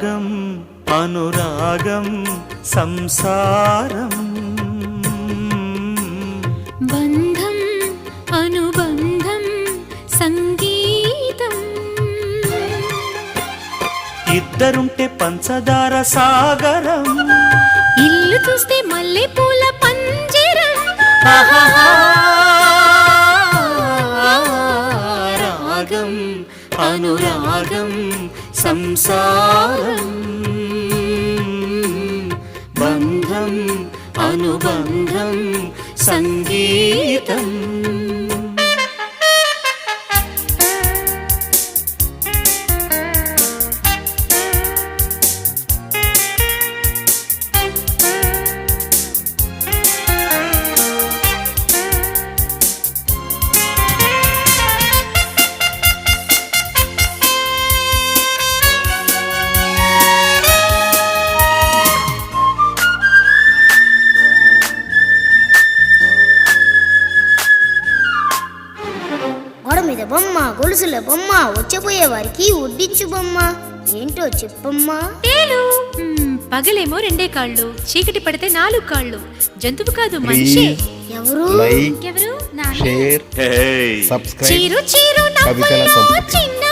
రాగం అనురాగం సంసారం బంధం అనుబంధం సంగీతం ఇద్దరుంటే పంచదార సాగరం ఇల్లు చూస్తే మల్లె పూల పంజరం రాగం అనురాగం సంసారం బంధం అనుబంధం సంగీతం గోడ మీద బొమ్మ గొలుసుల బొమ్మ వచ్చపోయే వారికి వడ్డించు బొమ్మ ఏంటో చెప్పమ్మా తేలు పగలేమో 2 కాళ్ళు చీకటి పడితే 4 కాళ్ళు జంతువు కాదు మనిషి ఎవరు లైక్ ఎవరు షేర్ సబ్స్క్రైబ్ చీరు చీరు కవితల నవ్వుల్లో సంపుటి. చిన్న